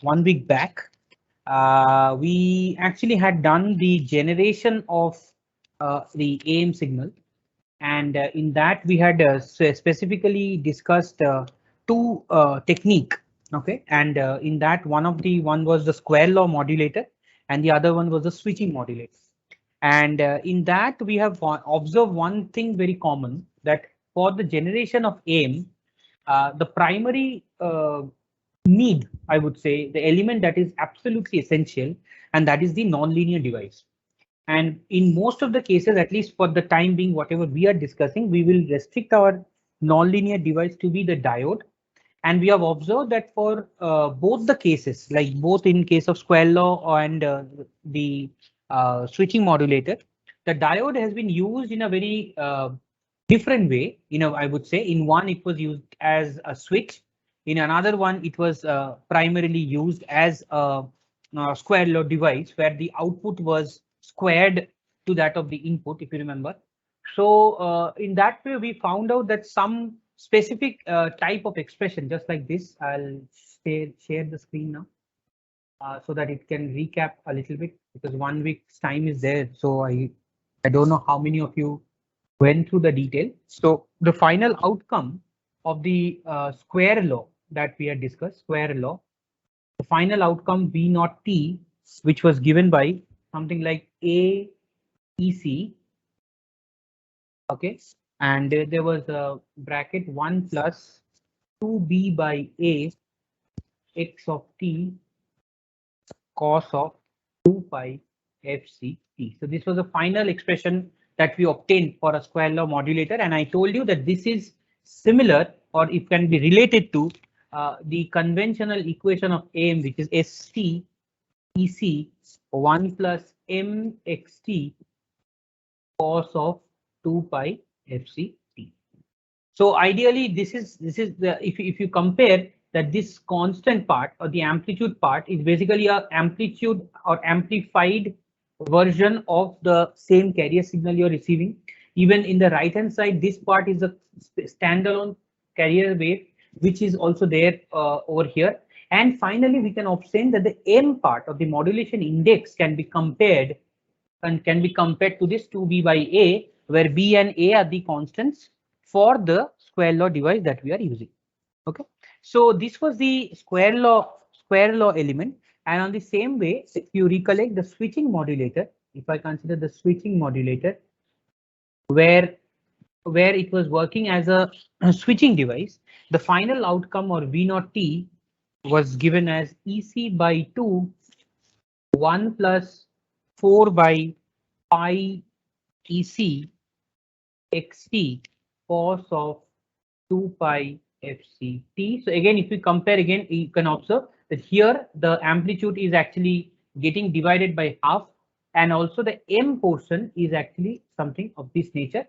1 week back, we actually had done the generation of the AM signal, and in that we had specifically discussed two technique. Okay, and in that one was the square law modulator, and the other one was the switching modulator. And in that we have observed one thing very common, that for the generation of AM, the primary need, I would say, the element that is absolutely essential, and that is the nonlinear device. And in most of the cases, at least for the time being, whatever we are discussing, we will restrict our nonlinear device to be the diode. And we have observed that for both the cases, like both in case of square law and the switching modulator, the diode has been used in a very different way. I would say in one it was used as a switch. In another one, it was primarily used as a square law device where the output was squared to that of the input, if you remember. So in that way, we found out that some specific type of expression, just like this, I'll share the screen now so that it can recap a little bit, because 1 week's time is there. So I don't know how many of you went through the detail. So the final outcome of the square law that we had discussed, square law, the final outcome V naught T, which was given by something like A EC. Okay, and there was a bracket 1 plus 2b by a x of t cos of 2 pi fc t. So this was the final expression that we obtained for a square law modulator, and I told you that this is similar, or it can be related to the conventional equation of AM, which is ST EC 1 plus mxt cos of 2 pi fc t. So ideally, this is the, if you compare that, this constant part or the amplitude part is basically a amplitude or amplified version of the same carrier signal you're receiving. Even in the right hand side, this part is a standalone carrier wave, which is also there over here. And finally, we can obtain that the M part of the modulation index can be compared to this 2b by a, where b and a are the constants for the square law device that we are using. Okay, so this was the square law element. And on the same way, if you recollect the switching modulator, if I consider the switching modulator, where it was working as a switching device, the final outcome, or V naught T, was given as EC by 2 1 plus 4 by pi EC xt cos of 2 pi fct. So again, if we compare again, you can observe that here the amplitude is actually getting divided by half, and also the M portion is actually something of this nature.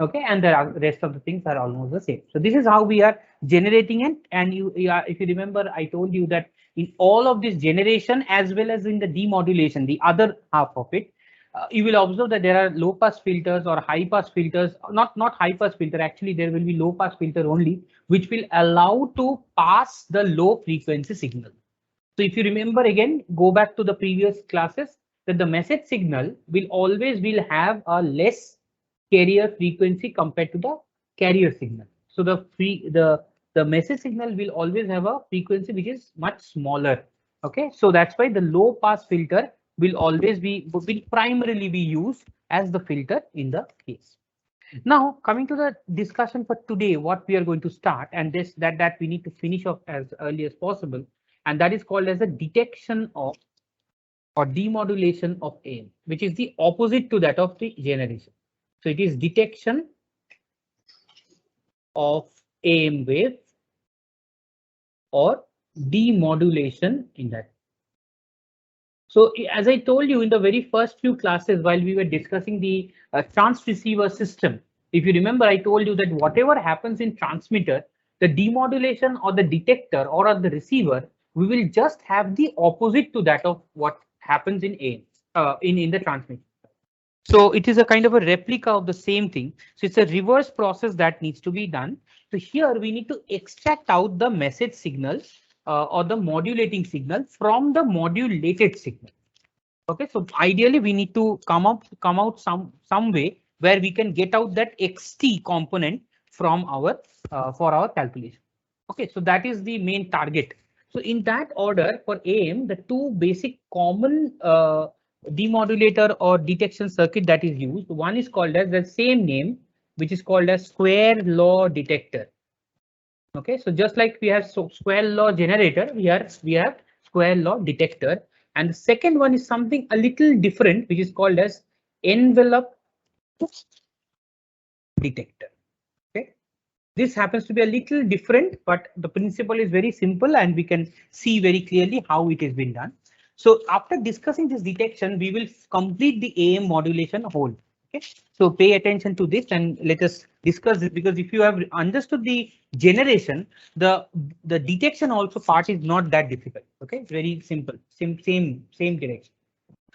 Okay, and the rest of the things are almost the same. So this is how we are generating it. And if you remember, I told you that in all of this generation as well as in the demodulation, the other half of it, you will observe that there are low pass filters or high pass filters. Not high pass filter, actually there will be low pass filter only, which will allow to pass the low frequency signal. So if you remember, again, go back to the previous classes, that the message signal will always have a less carrier frequency compared to the carrier signal. So the message signal will always have a frequency which is much smaller. Okay, so that's why the low pass filter will primarily be used as the filter in the case. Now, coming to the discussion for today, what we are going to start, and that we need to finish off as early as possible, and that is called as a detection of or demodulation of AM, which is the opposite to that of the generation. So it is detection of AM wave or demodulation in that. So as I told you in the very first few classes, while we were discussing the transceiver system, if you remember, I told you that whatever happens in transmitter, the demodulation or the detector or the receiver, we will just have the opposite to that of what happens in AM, in the transmitter. So it is a kind of a replica of the same thing. So it's a reverse process that needs to be done. So here we need to extract out the message signals or the modulating signal from the modulated signal. Okay, so ideally we need to come out some way where we can get out that xt component from our for our calculation. Okay, so that is the main target. So in that order for AM, the two basic common demodulator or detection circuit that is used, one is called as the same name, which is called as square law detector. Okay, so just like we have square law generator, we have square law detector, and the second one is something a little different, which is called as envelope detector. Okay, this happens to be a little different, but the principle is very simple, and we can see very clearly how it has been done. So after discussing this detection, we will complete the AM modulation whole. Okay, so pay attention to this and let us discuss this, because if you have understood the generation, the detection also part is not that difficult. Okay, very simple, same direction.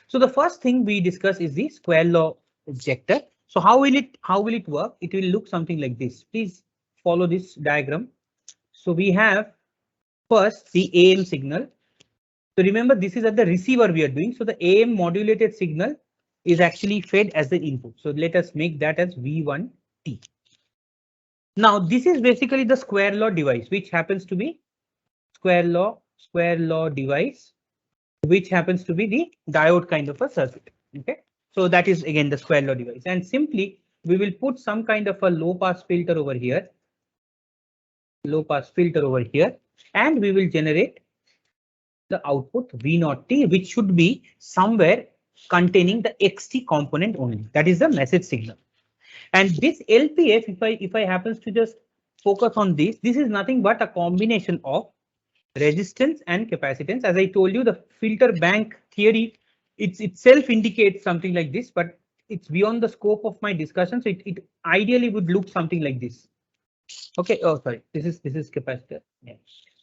So the first thing we discuss is the square law detector. So how will it work? It will look something like this. Please follow this diagram. So we have first the AM signal. So remember, this is at the receiver we are doing. So the AM modulated signal is actually fed as the input. So let us make that as V1T. Now this is basically the square law device, which happens to be square law device, which happens to be the diode kind of a circuit. Okay, so that is again the square law device, and simply we will put some kind of a low pass filter over here, and we will generate the output V0T, which should be somewhere containing the XT component only. That is the message signal. And this LPF, if I happens to just focus on this is nothing but a combination of resistance and capacitance. As I told you, the filter bank theory itself indicates something like this, but it's beyond the scope of my discussion. So it ideally would look something like this. Okay. Oh, sorry. This is capacitor. Yeah.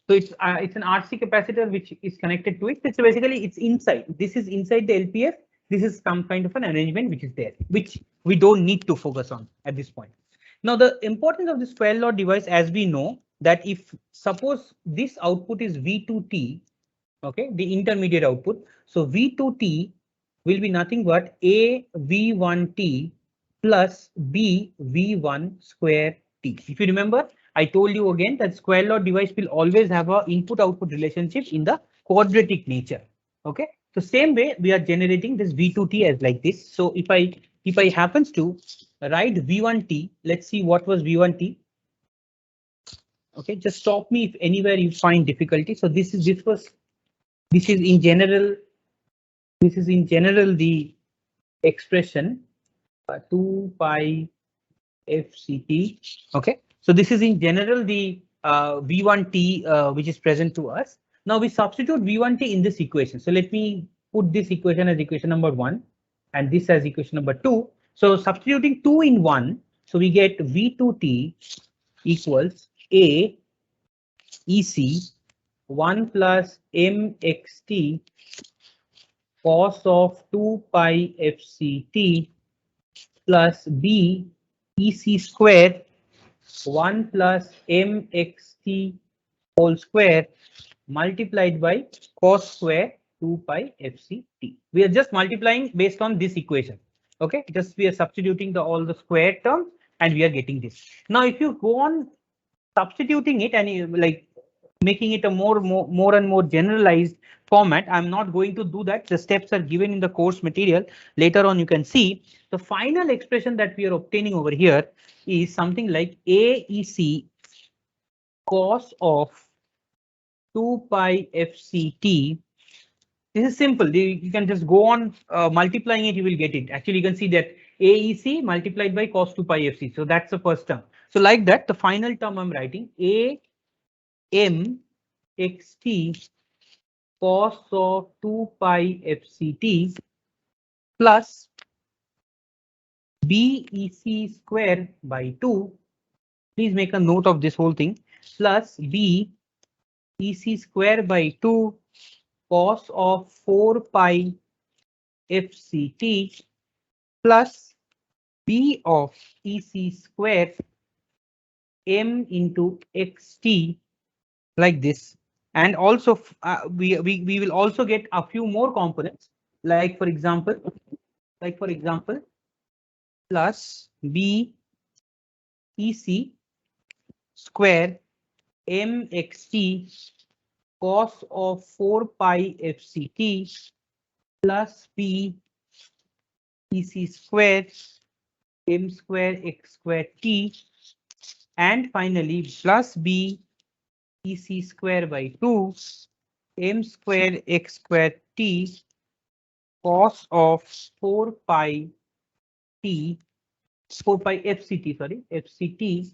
So it's an RC capacitor which is connected to it. So basically it's inside. This is inside the LPF. This is some kind of an arrangement which is there, which we don't need to focus on at this point. Now the importance of the square law device, as we know, that if suppose this output is V2T, okay, the intermediate output. So V2T will be nothing but A V1T plus B V1 square T. If you remember, I told you again that square law device will always have a input output relationship in the quadratic nature. Okay, so same way we are generating this V2T as like this. So if I happens to write V1T, let's see what was V1T. Okay, just stop me if anywhere you find difficulty. So this is in general, the expression 2 pi fct. Okay, so this is in general the v1t which is present to us. Now we substitute v1t in this equation. So let me put this equation as equation number 1 and this as equation number 2. So substituting 2 in 1, so we get v2t equals a ec 1 plus mxt cos of 2 pi fct plus b ec square 1 plus mxt whole square multiplied by cos square 2 pi fct. We are just multiplying based on this equation. Okay, just we are substituting all the square terms and we are getting this. Now if you go on substituting it and like making it a more and more generalized format, I'm not going to do that. The steps are given in the course material. Later on you can see the final expression that we are obtaining over here is something like AEC cos of 2 pi fct. This is simple. You can just go on multiplying it, you will get it. Actually, you can see that AEC multiplied by cos 2 pi fc. So that's the first term. So like that, the final term I'm writing AM xt cos of 2 pi fct plus BEC square by 2. Please make a note of this whole thing. Plus BEC square by 2 cos of 4 pi fct plus B of EC square m into xt like this. And also we will also get a few more components, like for example, plus b ec square mxt cos of 4 pi fct plus b ec square m square x square t, and finally plus b ec square by 2 m square x square t cos of 4 pi t 4 pi fct, sorry, fct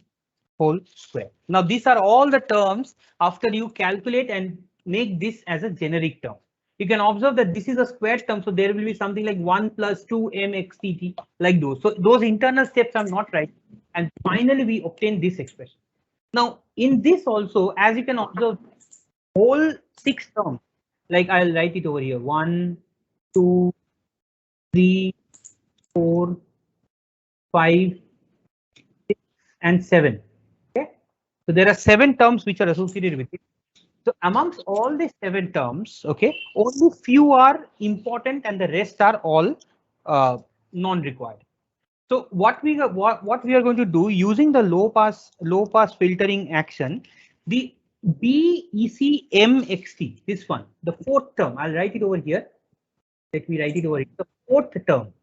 whole square. Now these are all the terms after you calculate and make this as a generic term. You can observe that this is a square term, so there will be something like 1 plus 2 mxtt, like those. So those internal steps are not right. And finally we obtain this expression. Now in this also, as you can observe, whole 6 terms, like I'll write it over here, 1, 2, 3, 4, 5, 6, and 7. Okay, so there are 7 terms which are associated with it. So amongst all the 7 terms, okay, only few are important and the rest are all non-required. So what we are going to do using the low pass filtering action, the BECMXT, this one, the 4th term, I'll write it over here. Let me write it over here. The 4th term.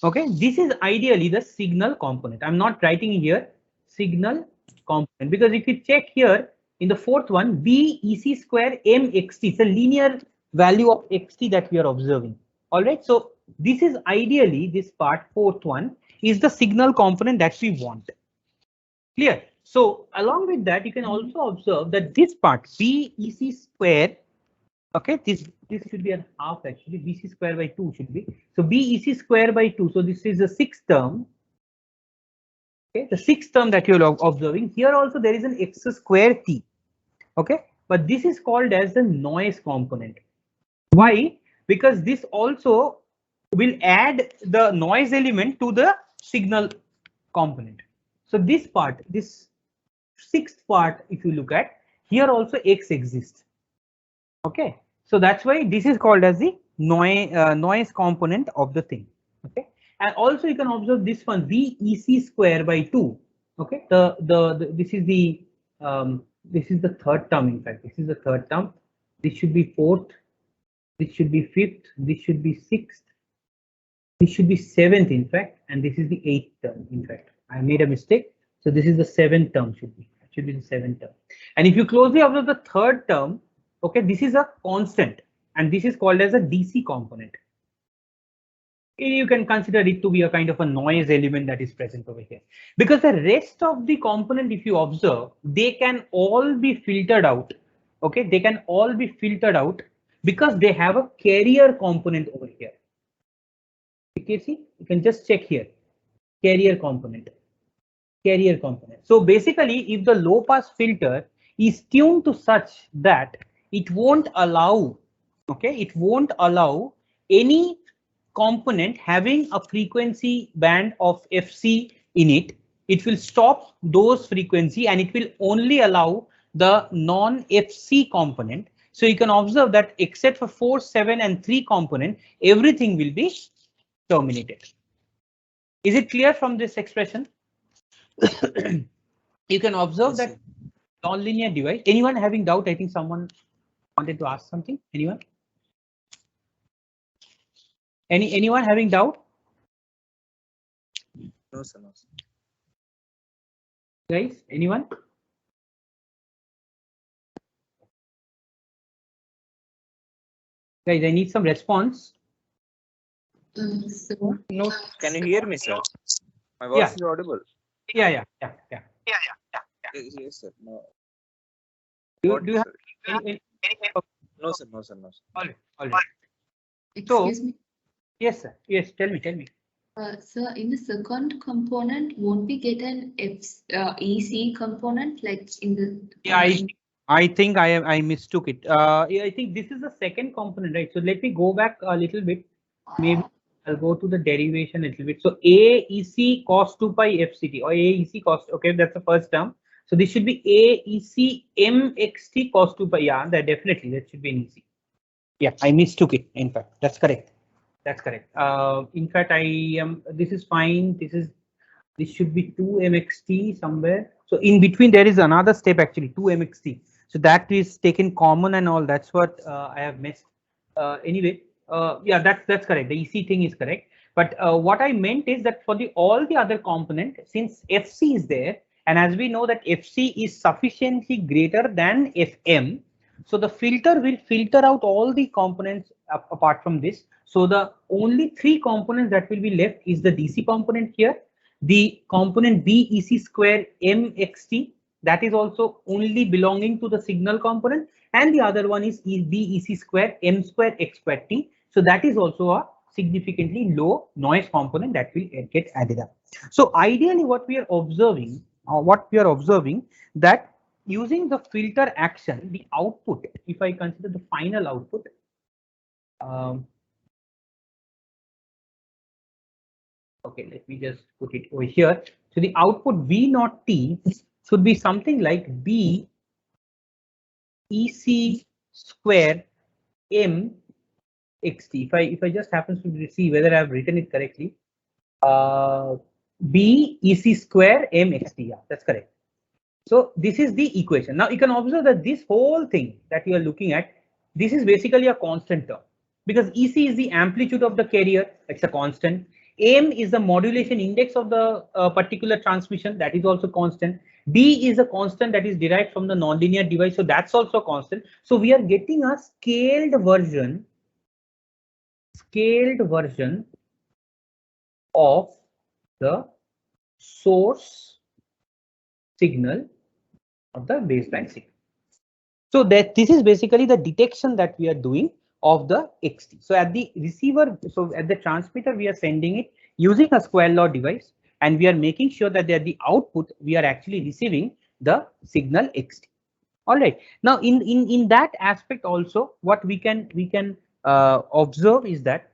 Okay, this is ideally the signal component. I'm not writing here signal component, because if you check here in the 4th one, b ec square mxt, it's a linear value of xt that we are observing. All right, so this is ideally, this part 4th one is the signal component that we want. Clear? So along with that, you can also observe that this part b ec square, okay, this should be a half, actually bc square by 2 should be, so bec square by 2, so this is the 6th term. Okay, the 6th term that you're observing here, also there is an x square t. Okay, but this is called as the noise component. Why? Because this also will add the noise element to the signal component. So this part, this 6th part, if you look at here, also x exists. Okay, so that's why this is called as the noise component of the thing. Okay, and also you can observe this one bec square by 2. Okay, this is the 3rd term. In fact, this is the 3rd term. This should be 4th. This should be 5th. This should be 6th. This should be 7th, in fact, and this is the 8th term. In fact, I made a mistake. So this is the 7th term. Should be the 7th term. And if you closely observe the 3rd term, okay, this is a constant, and this is called as a DC component. You can consider it to be a kind of a noise element that is present over here, because the rest of the component, if you observe, they can all be filtered out. Okay, they can all be filtered out because they have a carrier component over here. You can see, you can just check here, carrier component. So basically, if the low pass filter is tuned to such that it won't allow, okay, it won't allow any component having a frequency band of fc in it, it will stop those frequency and it will only allow the non-fc component. So you can observe that except for 4, 7, and 3 component, everything will be terminated. Is it clear from this expression? You can observe that non-linear device. Anyone having doubt? I think someone wanted to ask something. Anyone? Anyone having doubt? No, sir. No, sir. Guys, anyone? Guys, I need some response. No, can you hear me, sir? My voice is audible. Yeah. Yes, sir. No. Do you have any? No, sir. No, sir. No, sir. All right. Excuse me. Yes, sir. Yes, tell me. Sir, in the second component, won't we get an EC component like in the? Yeah, I think I mistook it. Yeah, I think this is the second component, right? So let me go back a little bit. Maybe I'll go to the derivation a little bit. So AEC cos 2 pi FCT or AEC cos. Okay, that's the first term. So this should be AEC MXT cos 2 pi. Yeah, that definitely that should be an EC. Yeah, I mistook it. In fact, that's correct. That's correct. In fact, I am. This is fine. This should be 2mxt somewhere. So in between there is another step actually 2mxt. So that is taken common and all. That's what I have missed. Anyway, yeah, that's correct. The EC thing is correct. But what I meant is that for the all the other component, since FC is there, and as we know that FC is sufficiently greater than FM, so the filter will filter out all the components apart from this. So the only three components that will be left is the DC component here, the component BEC square MXT, that is also only belonging to the signal component, and the other one is BEC square M square X square T. So that is also a significantly low noise component that will get added up. So ideally what we are observing, that using the filter action, the output, if I consider the final output, okay, let me just put it over here. So the output V naught T should be something like B EC square M XT. If I just happen to see whether I have written it correctly, B EC square M XT. Yeah, that's correct. So this is the equation. Now you can observe that this whole thing that you are looking at, this is basically a constant term, because EC is the amplitude of the carrier, it's a constant. M is the modulation index of the particular transmission, that is also constant. D is a constant that is derived from the nonlinear device, so that's also constant. So we are getting a scaled version of the source signal of the baseband signal. So that this is basically the detection that we are doing of the XT. So at the receiver, so at the transmitter, we are sending it using a square law device, and we are making sure that at the output we are actually receiving the signal XT. All right. Now in that aspect also, what we can observe is that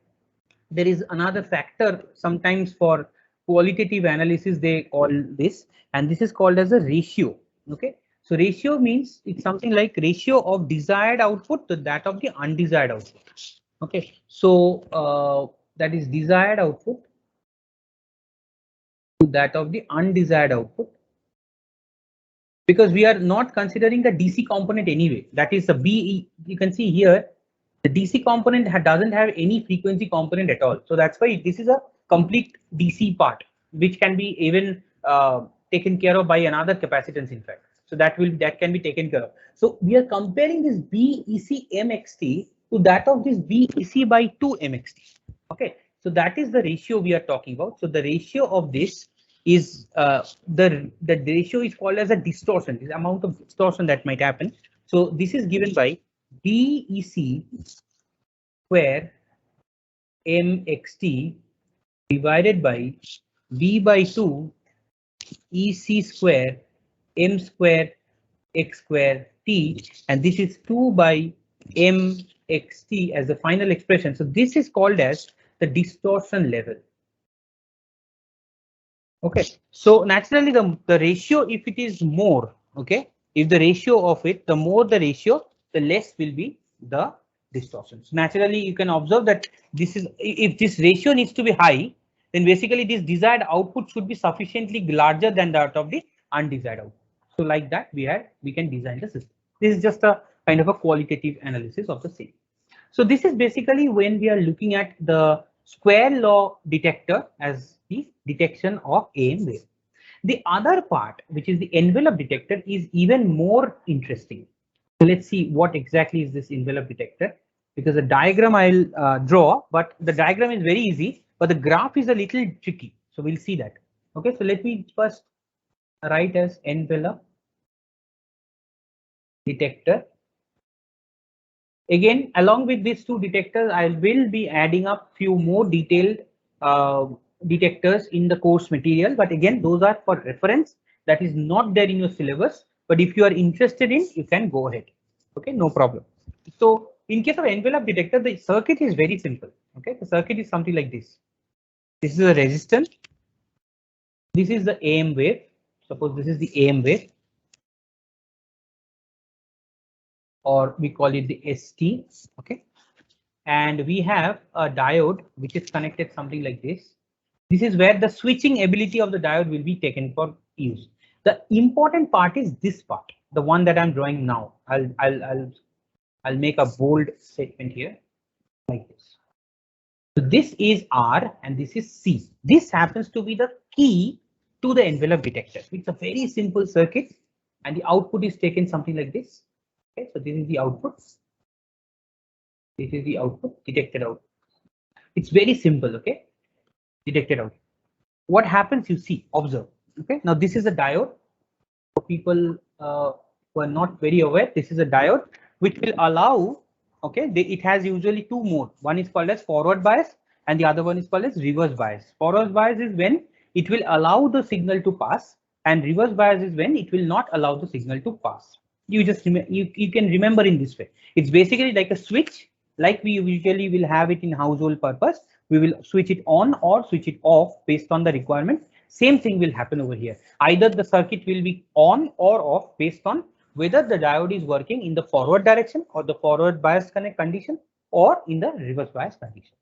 there is another factor. Sometimes for qualitative analysis they call this, and this is called as a ratio. Okay. So ratio means it's something like ratio of desired output to that of the undesired output. Okay, so that is desired output to that of the undesired output, because we are not considering the DC component anyway. That is the BE. You can see here the DC component doesn't have any frequency component at all. So that's why this is a complete DC part, which can be even taken care of by another capacitance, in fact. So that can be taken care of. So we are comparing this BEC MXT to that of this BEC by 2 MXT. Okay, so that is the ratio we are talking about. So the ratio of this is the ratio is called as a distortion, this amount of distortion that might happen. So this is given by BEC square MXT divided by V by 2 EC square M square X square T, and this is 2 by MXT as the final expression. So this is called as the distortion level. Okay, so naturally the ratio, if it is more, okay, if the ratio of it, the more the ratio, the less will be the distortion. So naturally you can observe that this is, if this ratio needs to be high, then basically this desired output should be sufficiently larger than that of the undesired output. So like that we can design the system. This is just a kind of a qualitative analysis of the same. So this is basically when we are looking at the square law detector as the detection of AM wave. The other part, which is the envelope detector, is even more interesting. So let's see what exactly is this envelope detector, because the diagram I'll draw, but the diagram is very easy, but the graph is a little tricky. So we'll see that. Okay, so let me first write as envelope detector. Again, along with these two detectors, I will be adding up few more detailed detectors in the course material. But again, those are for reference. That is not there in your syllabus. But if you are interested in, you can go ahead. Okay, no problem. So in case of envelope detector, the circuit is very simple. Okay, the circuit is something like this. This is a resistance. This is the AM wave. Suppose this is the AM wave. or we call it the ST. Okay, and we have a diode which is connected something like this. This is where the switching ability of the diode will be taken for use. The important part is this part, the one that I'm drawing now. I'll make a bold statement here like this. So this is R and this is C. This happens to be the key to the envelope detector. It's a very simple circuit and the output is taken something like this. Okay, so this is the output. This is the output, detected output. It's very simple, okay? Detected output. What happens, you see, observe. Okay, now this is a diode. For people who are not very aware, this is a diode which will allow, okay, it has usually two modes. One is called as forward bias and the other one is called as reverse bias. Forward bias is when it will allow the signal to pass, and reverse bias is when it will not allow the signal to pass. You just you can remember in this way. It's basically like a switch, like we usually will have it in household purpose. We will switch it on or switch it off based on the requirement. Same thing will happen over here. Either the circuit will be on or off based on whether the diode is working in the forward direction or the forward bias connect condition or in the reverse bias condition.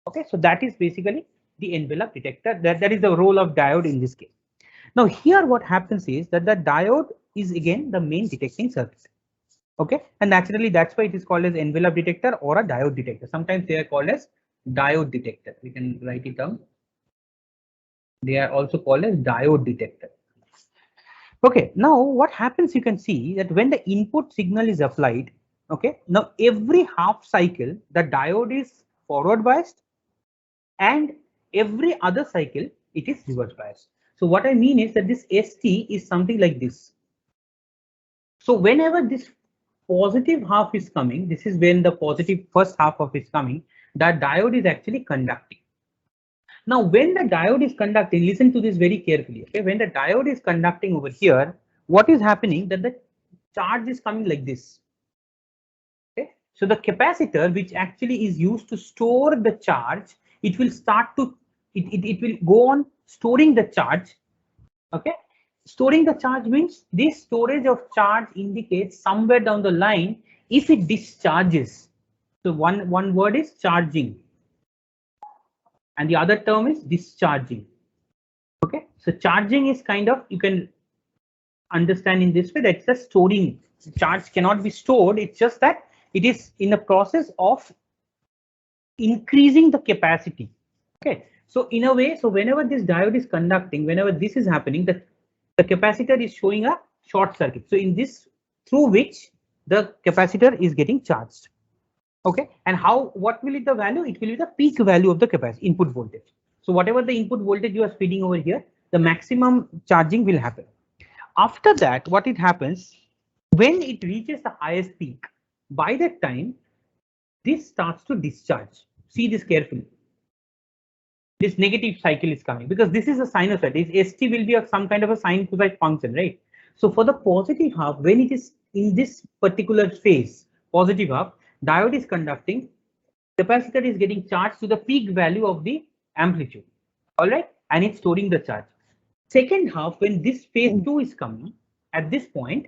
Okay, so that is basically the envelope detector. That is the role of diode in this case. Now here what happens is that the diode is again the main detecting circuit. Okay, and naturally that's why it is called as envelope detector or a diode detector. Sometimes they are called as diode detector. We can write it down. They are also called as diode detector. Okay, now what happens, you can see that when the input signal is applied, okay, now every half cycle the diode is forward biased and every other cycle it is reverse biased. So what I mean is that this ST is something like this. So whenever this positive half is coming, this is when the positive first half of is coming, that diode is actually conducting. Now, when the diode is conducting, listen to this very carefully. Okay, when the diode is conducting over here, what is happening? That the charge is coming like this. Okay, so the capacitor, which actually is used to store the charge, it will start to it will go on storing the charge. Okay, storing the charge means this storage of charge indicates somewhere down the line if it discharges. So one word is charging and the other term is discharging. Okay, so charging is kind of, you can understand in this way, that's the storing. Charge cannot be stored, it's just that it is in the process of increasing the capacity. Okay, so in a way, so whenever this diode is conducting, whenever this is happening, the capacitor is showing a short circuit. So in this, through which the capacitor is getting charged. Okay, and how, what will be the value? It will be the peak value of the capacitor input voltage. So whatever the input voltage you are feeding over here, the maximum charging will happen. After that, what it happens, when it reaches the highest peak, by that time, this starts to discharge. See this carefully. This negative cycle is coming because this is a sinusoid. This ST will be some kind of a sinusoid function, right? So for the positive half, when it is in this particular phase, positive half, diode is conducting, capacitor is getting charged to the peak value of the amplitude. All right, and it's storing the charge. Second half, when this phase 2 is coming, at this point,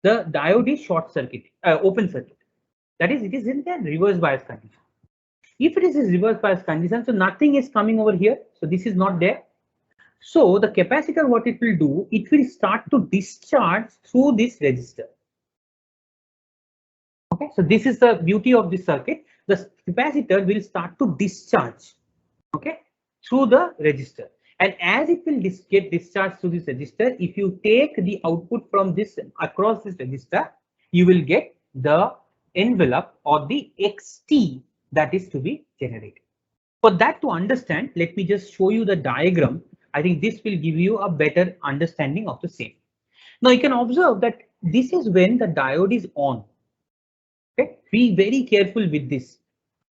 the diode is short circuit, open circuit. That is, it is in the reverse bias condition. If it is a reverse bias condition, so nothing is coming over here. So this is not there. So the capacitor, what it will do, it will start to discharge through this resistor. Okay, so this is the beauty of this circuit. The capacitor will start to discharge, okay, through the resistor. And as it will get discharged through this resistor, if you take the output from this across this resistor, you will get the envelope or the XT that is to be generated. For that to understand, let me just show you the diagram. I think this will give you a better understanding of the same. Now you can observe that this is when the diode is on. Okay, be very careful with this.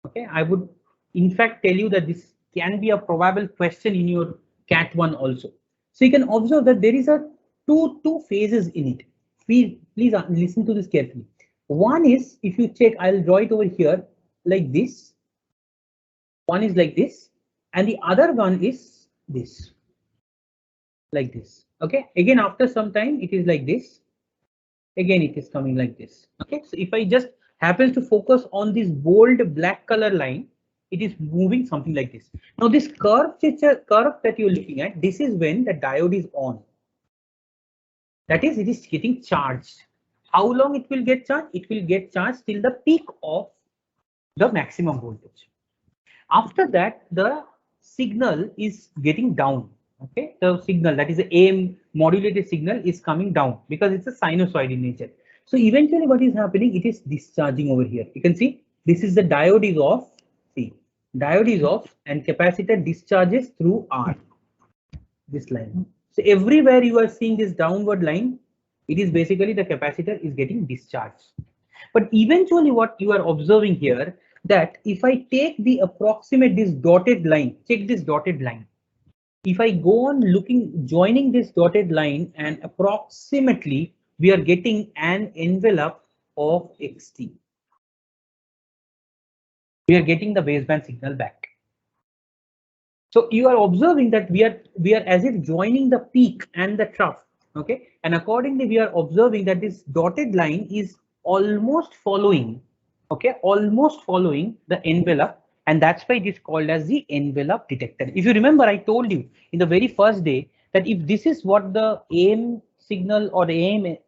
Okay, I would in fact tell you that this can be a probable question in your CAT 1 also. So you can observe that there is a two phases in it. Please listen to this carefully. One is, if you check, I'll draw it over here like this. One is like this, and the other one is this, like this. Okay, again after some time it is like this, again it is coming like this. Okay, so if I just happens to focus on this bold black color line, it is moving something like this. Now this curve that you're looking at, this is when the diode is on. That is, it is getting charged. How long it will get charged? It will get charged till the peak of the maximum voltage. After that, the signal is getting down. Okay, the signal, that is the AM modulated signal, is coming down because it's a sinusoid in nature. So eventually what is happening, it is discharging over here. You can see this is the diode is off. See, diode is off and capacitor discharges through R, this line. So everywhere you are seeing this downward line, it is basically the capacitor is getting discharged. But eventually what you are observing here, that if I take the approximate this dotted line, check this dotted line. If I go on looking, joining this dotted line, and approximately we are getting an envelope of XT. We are getting the baseband signal back. So you are observing that we are as if joining the peak and the trough. Okay, and accordingly we are observing that this dotted line is almost following. Okay, almost following the envelope, and that's why it is called as the envelope detector. If you remember, I told you in the very first day that if this is what the AM signal or AM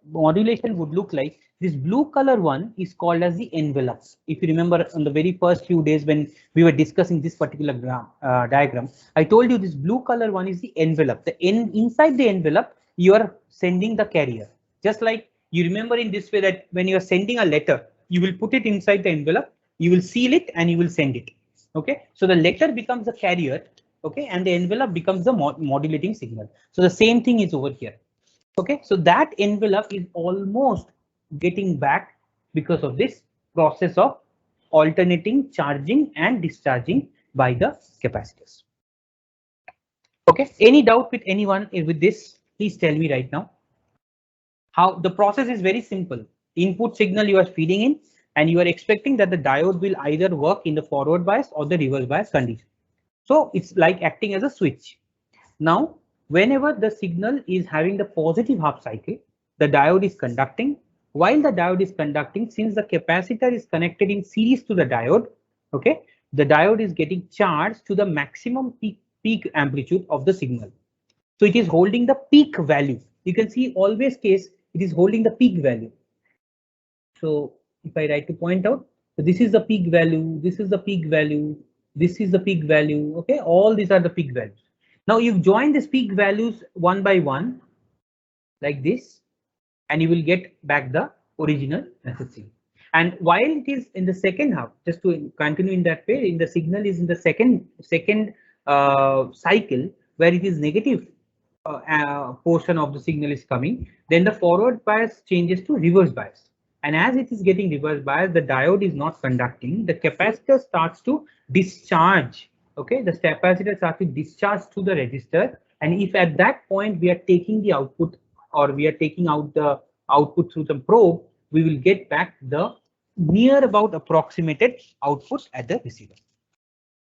modulation would look like, this blue color one is called as the envelope. If you remember on the very first few days when we were discussing this particular diagram, I told you this blue color one is the envelope. Inside the envelope, you are sending the carrier. Just like you remember in this way that when you are sending a letter, you will put it inside the envelope, you will seal it, and you will send it. Okay, so the letter becomes the carrier. Okay, and the envelope becomes the modulating signal. So the same thing is over here. Okay, so that envelope is almost getting back because of this process of alternating charging and discharging by the capacitors. Okay, any doubt with anyone with this? Please tell me right now. How the process is very simple. Input signal you are feeding in, and you are expecting that the diode will either work in the forward bias or the reverse bias condition. So it's like acting as a switch. Now, whenever the signal is having the positive half cycle, the diode is conducting. While the diode is conducting, since the capacitor is connected in series to the diode, okay, the diode is getting charged to the maximum peak amplitude of the signal. So it is holding the peak value. You can see always case, it is holding the peak value. So if I write to point out, so this is the peak value, this is the peak value, this is the peak value. Okay, all these are the peak values. Now you join these peak values one by one like this, and you will get back the original messaging. And while it is in the second half, just to continue in that way, in the signal is in the second cycle where it is negative portion of the signal is coming, then the forward bias changes to reverse bias. And as it is getting reverse bias, the diode is not conducting. The capacitor starts to discharge. Okay, the capacitor starts to discharge to the resistor. And if at that point we are taking the output, or we are taking out the output through the probe, we will get back the near about approximated output at the receiver.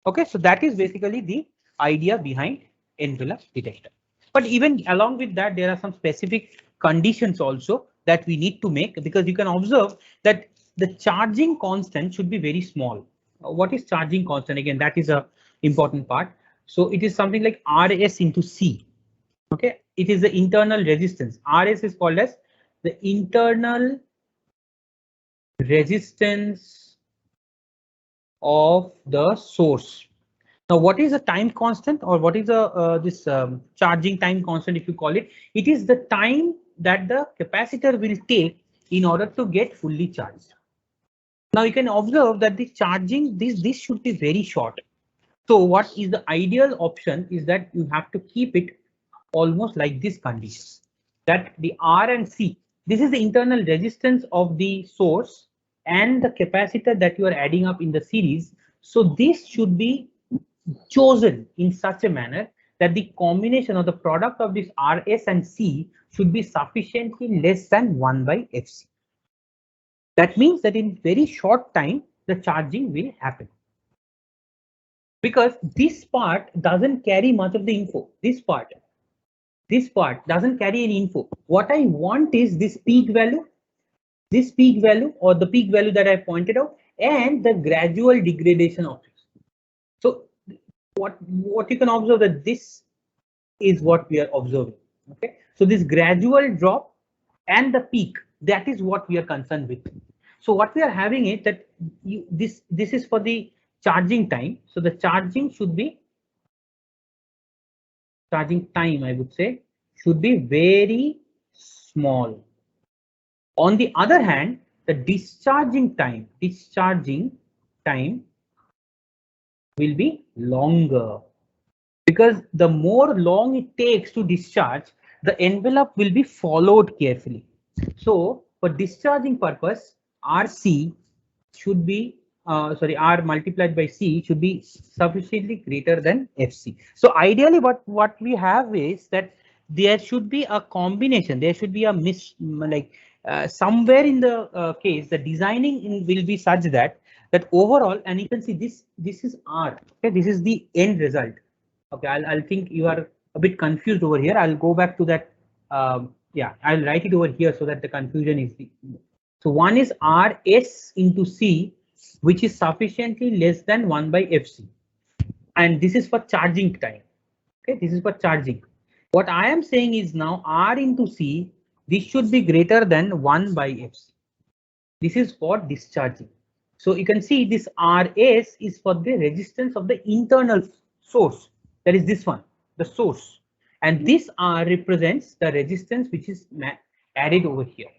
Okay, so that is basically the idea behind envelope detector. But even along with that, there are some specific conditions also that we need to make, because you can observe that the charging constant should be very small. What is charging constant? Again, that is a important part. So it is something like RS into C. Okay, it is the internal resistance. RS is called as the internal resistance of the source. Now, what is the time constant, or what is this charging time constant, if you call it? It is the time that the capacitor will take in order to get fully charged. Now you can observe that the charging, this should be very short. So what is the ideal option is that you have to keep it almost like this condition, that the R and C, this is the internal resistance of the source and the capacitor that you are adding up in the series. So this should be chosen in such a manner that the combination of the product of this RS and C should be sufficiently less than 1 by Fc. That means that in very short time, the charging will happen. Because this part doesn't carry much of the info, this part. This part doesn't carry any info. What I want is this peak value or the peak value that I pointed out, and the gradual degradation of it. So what you can observe that this is what we are observing. Okay, so this gradual drop and the peak, that is what we are concerned with. So what we are having is that this is for the charging time. So the charging time, I would say, should be very small. On the other hand, the discharging time will be longer, because the more long it takes to discharge, the envelope will be followed carefully. So for discharging purpose, RC should be R multiplied by C should be sufficiently greater than FC. So ideally what we have is that there should be a combination, there should be a somewhere in the case the designing will be such that overall, and you can see this is R, okay, this is the end result. Okay, I'll think you are a bit confused over here. I'll go back to that. Yeah, I'll write it over here so that the confusion is. So one is RS into C, which is sufficiently less than 1 by FC. And this is for charging time. Okay, this is for charging. What I am saying is now R into C, this should be greater than 1 by FC. This is for discharging. So you can see this RS is for the resistance of the internal source. That is this one, the source. And this R represents the resistance which is added over here.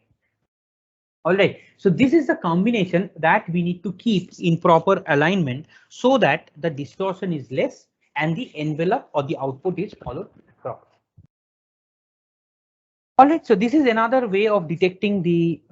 All right, so this is the combination that we need to keep in proper alignment so that the distortion is less and the envelope or the output is followed properly. All right, so this is another way of detecting the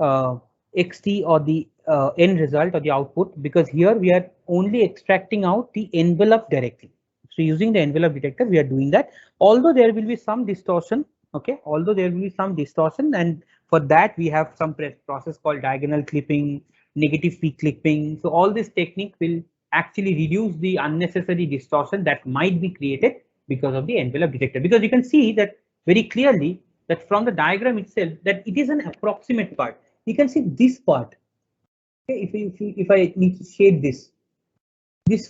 XT or the end result or the output, because here we are only extracting out the envelope directly. So using the envelope detector, we are doing that, although there will be some distortion. Okay, although there will be some distortion, and for that we have some process called diagonal clipping, negative peak clipping. So all this technique will actually reduce the unnecessary distortion that might be created because of the envelope detector, because you can see that very clearly that from the diagram itself that it is an approximate part. You can see this part. Okay, if I need to shade this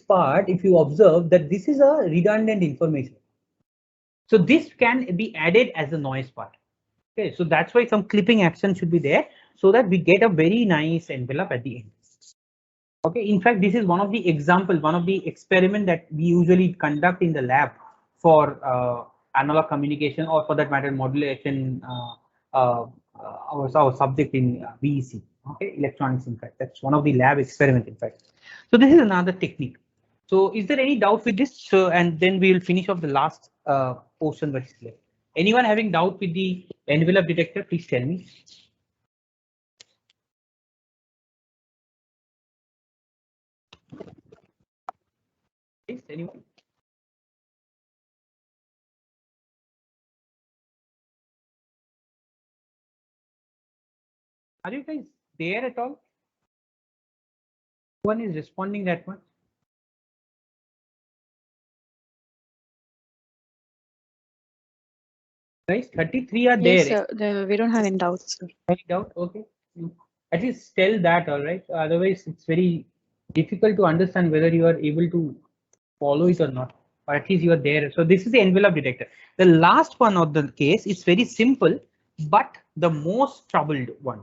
part, if you observe that this is a redundant information. So this can be added as a noise part. Okay, so that's why some clipping action should be there so that we get a very nice envelope at the end. Okay, in fact, this is one of the examples, one of the experiment that we usually conduct in the lab for analog communication, or for that matter modulation, our subject in VEC. Okay, electronics. In fact, that's one of the lab experiment. In fact, so this is another technique. So is there any doubt with this? So, and then we will finish off the last portion that is left. Anyone having doubt with the envelope detector, please tell me. Please, anyone? Are you guys there at all? One is responding that much. Guys, 33 are there. Yes, sir. We don't have any doubts, sir. Any doubt? Okay. At least tell that, all right. Otherwise, it's very difficult to understand whether you are able to follow it or not. Or at least you are there. So this is the envelope detector. The last one of the case is very simple, but the most troubled one.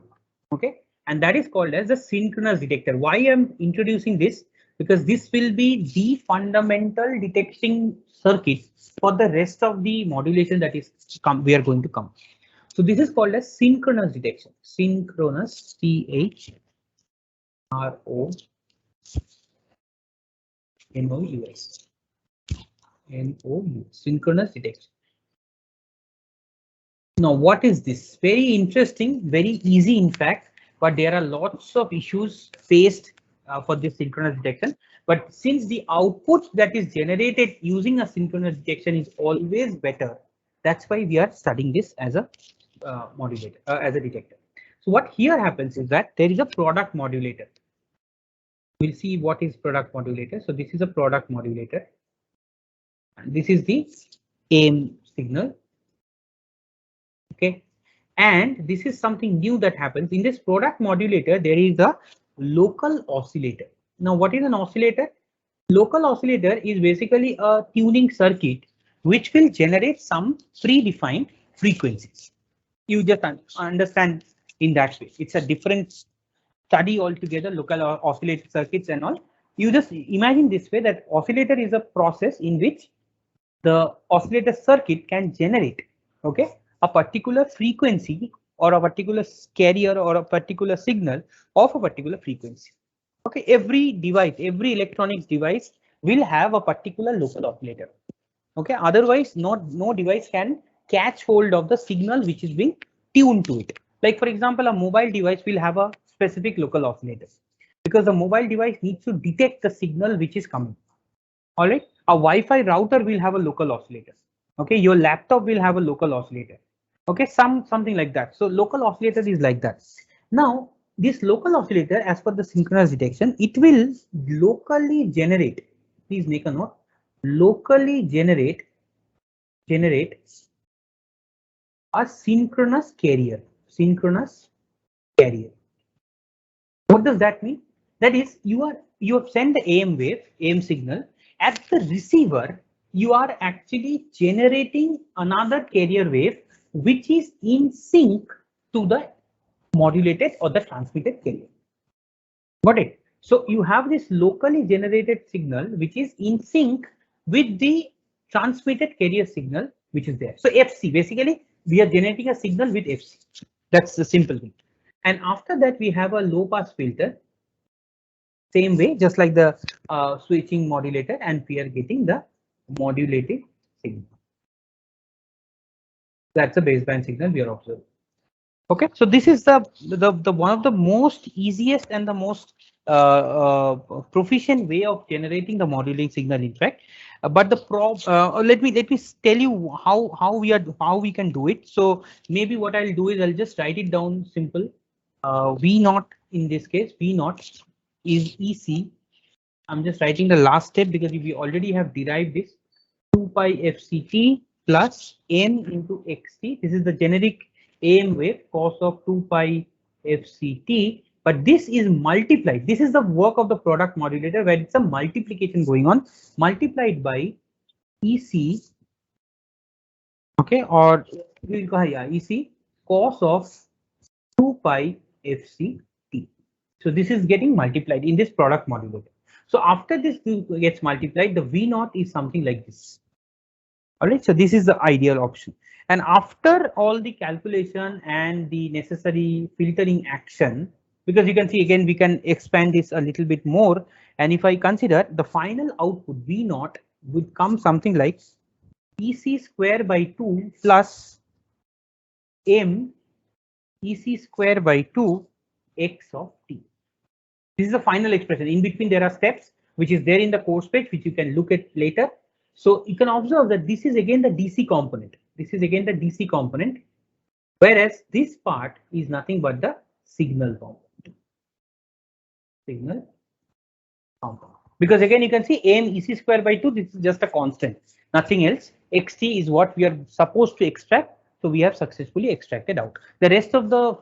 Okay. And that is called as the synchronous detector. Why I'm introducing this? Because this will be the fundamental detection circuit for the rest of the modulation that is we are going to come. So this is called as synchronous detection. Synchronous, CHRONOUS. Synchronous detection. Now, what is this? Very interesting, very easy, in fact, but there are lots of issues faced for this synchronous detection. But since the output that is generated using a synchronous detection is always better, that's why we are studying this as a modulator, as a detector. So what here happens is that there is a product modulator. We'll see what is product modulator. So this is a product modulator. And this is the aim signal. And this is something new that happens in this product modulator. There is a local oscillator. Now, what is an oscillator? Local oscillator is basically a tuning circuit which will generate some predefined frequencies. You just understand in that way. It's a different study altogether, local oscillator circuits and all. You just imagine this way, that oscillator is a process in which the oscillator circuit can generate, okay, a particular frequency or a particular carrier or a particular signal of a particular frequency. Okay, every device, every electronics device will have a particular local oscillator. Okay, otherwise no device can catch hold of the signal which is being tuned to it. Like for example, a mobile device will have a specific local oscillator because the mobile device needs to detect the signal which is coming. All right, a Wi-Fi router will have a local oscillator. Okay, your laptop will have a local oscillator. Okay, something like that. So local oscillator is like that. Now, this local oscillator, as per the synchronous detection, it will locally generate. Please make a note. Locally generate a synchronous carrier. Synchronous carrier. What does that mean? That is, you have sent the AM wave, AM signal. At the receiver, you are actually generating another carrier wave which is in sync to the modulated or the transmitted carrier. Got it? So you have this locally generated signal which is in sync with the transmitted carrier signal which is there. So FC, basically we are generating a signal with FC. That's the simple thing. And after that we have a low pass filter. Same way, just like the switching modulator, and we are getting the modulated signal. That's the baseband signal we are observing. Okay, so this is the one of the most easiest and the most proficient way of generating the modulating signal, in fact. But the let me tell you how we can do it. So maybe what I'll do is I'll just write it down simple. V naught in this case, V naught is EC. I'm just writing the last step because we already have derived this 2 pi FCT plus n into xt. This is the generic AM wave cos of 2 pi FCT, but this is multiplied. This is the work of the product modulator where it's a multiplication going on, multiplied by EC. Okay, or EC cos of 2 pi FCT. So this is getting multiplied in this product modulator. So after this gets multiplied, the V naught is something like this. All right, so this is the ideal option. And after all the calculation and the necessary filtering action, because you can see again, we can expand this a little bit more. And if I consider the final output V naught would come something like EC square by 2 plus M EC square by 2 X of T. This is the final expression. In between, there are steps which is there in the course page, which you can look at later. So you can observe that this is again the DC component. This is again the DC component, whereas this part is nothing but the signal component. Signal component. Because again, you can see AM EC square by 2, this is just a constant, nothing else. XT is what we are supposed to extract. So we have successfully extracted out. The rest of the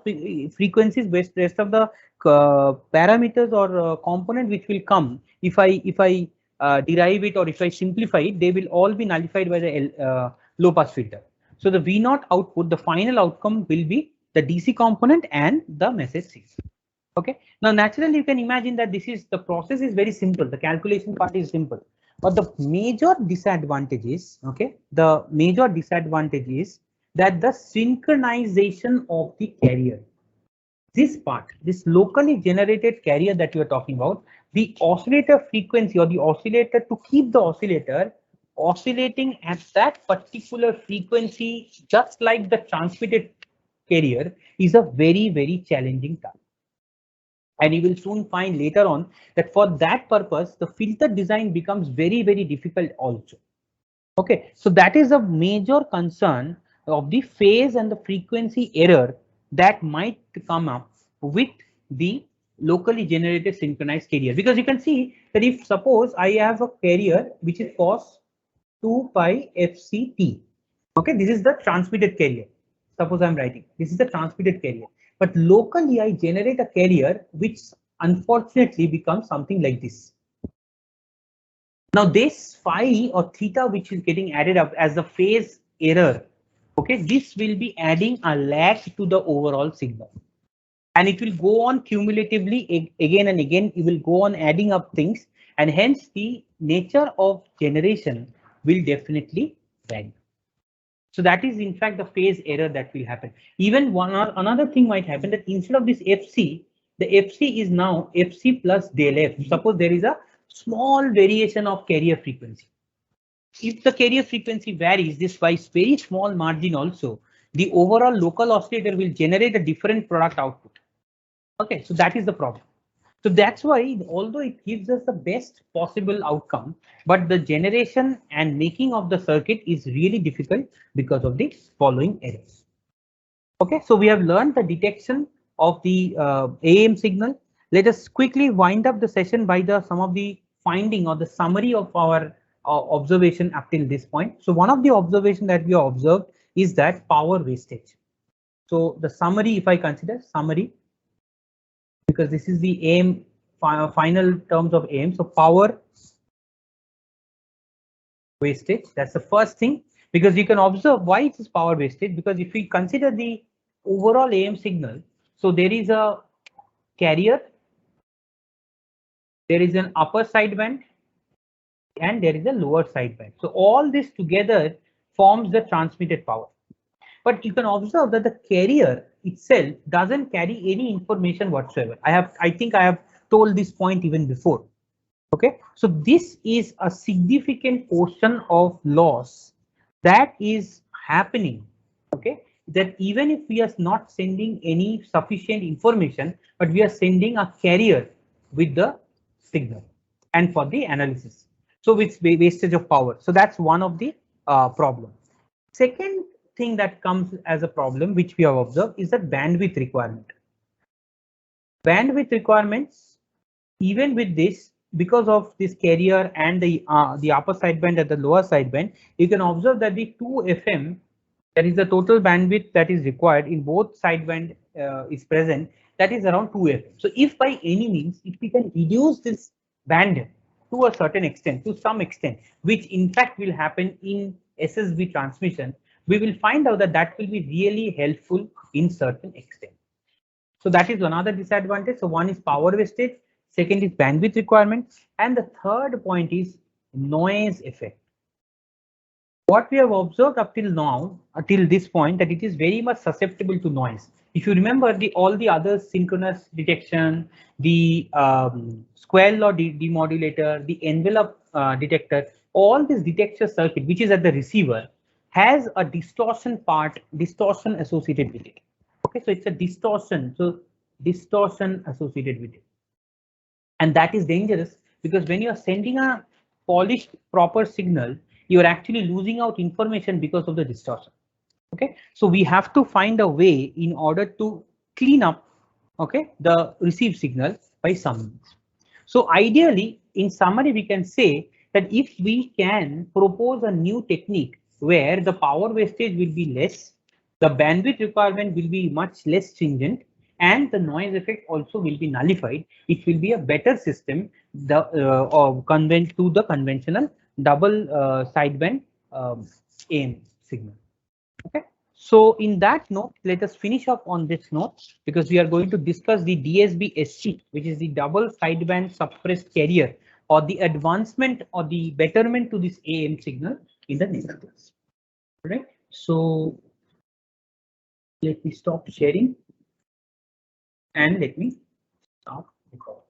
frequencies, rest of the parameters or component which will come if I derive it or if I simplify it, they will all be nullified by the low pass filter. So the V naught output, the final outcome will be the DC component and the message signal. Okay. Now naturally you can imagine that the process is very simple. The calculation part is simple, but the major disadvantage is that the synchronization of the carrier, this part, this locally generated carrier that you are talking about, the oscillator frequency or the oscillator, to keep the oscillator oscillating at that particular frequency, just like the transmitted carrier, is a very, very challenging task. And you will soon find later on that for that purpose, the filter design becomes very, very difficult also. Okay, so that is a major concern of the phase and the frequency error that might come up with the locally generated synchronized carrier. Because you can see that if suppose I have a carrier which is cos 2 pi FCT. Okay, this is the transmitted carrier. Suppose I'm writing, this is the transmitted carrier, but locally I generate a carrier which unfortunately becomes something like this. Now this phi or theta which is getting added up as the phase error, okay, this will be adding a lag to the overall signal. And it will go on cumulatively again and again, it will go on adding up things, and hence the nature of generation will definitely vary. So that is in fact the phase error that will happen. Even another thing might happen, that instead of this FC, the FC is now FC plus del F. Suppose there is a small variation of carrier frequency. If the carrier frequency varies this by very small margin also, the overall local oscillator will generate a different product output. Okay, so that is the problem. So that's why, although it gives us the best possible outcome, but the generation and making of the circuit is really difficult because of the following errors. Okay, so we have learned the detection of the AM signal. Let us quickly wind up the session by some of the finding or the summary of our observation up till this point. So one of the observation that we have observed is that power wastage. So the summary, if I consider summary, because this is the AM final terms of AM. So power wastage, that's the first thing, because you can observe why it is power wastage, because if we consider the overall AM signal, so there is a carrier, there is an upper sideband, and there is a lower sideband. So all this together forms the transmitted power. But you can observe that the carrier itself doesn't carry any information whatsoever. I think I have told this point even before. Okay, so this is a significant portion of loss that is happening. Okay, that even if we are not sending any sufficient information, but we are sending a carrier with the signal and for the analysis. So it's wastage of power. So that's one of the problem. Second thing that comes as a problem, which we have observed, is the bandwidth requirement. Bandwidth requirements, even with this, because of this carrier and the upper sideband and the lower sideband, you can observe that the 2 FM, that is the total bandwidth that is required in both sideband is present, that is around 2 FM. So if by any means, if we can reduce this band to a certain extent, to some extent, which in fact will happen in SSB transmission, we will find out that that will be really helpful in certain extent. So that is another disadvantage. So one is power wastage, second is bandwidth requirement, and the third point is noise effect. What we have observed up till now, until this point, that it is very much susceptible to noise. If you remember all the other synchronous detection, the square law demodulator, the envelope detector, all this detection circuit, which is at the receiver, has a distortion associated with it. Okay, so it's a distortion. So distortion associated with it. And that is dangerous, because when you are sending a polished proper signal, you are actually losing out information because of the distortion. Okay, so we have to find a way in order to clean up, okay, the received signal by some means. So ideally, in summary, we can say that if we can propose a new technique where the power wastage will be less, the bandwidth requirement will be much less stringent, and the noise effect also will be nullified, it will be a better system to the conventional double sideband AM signal. Okay, so in that note, let us finish up on this note, because we are going to discuss the DSB-SC, which is the double sideband suppressed carrier, or the advancement or the betterment to this AM signal in the next class. All right, so let me stop sharing and let me stop recording.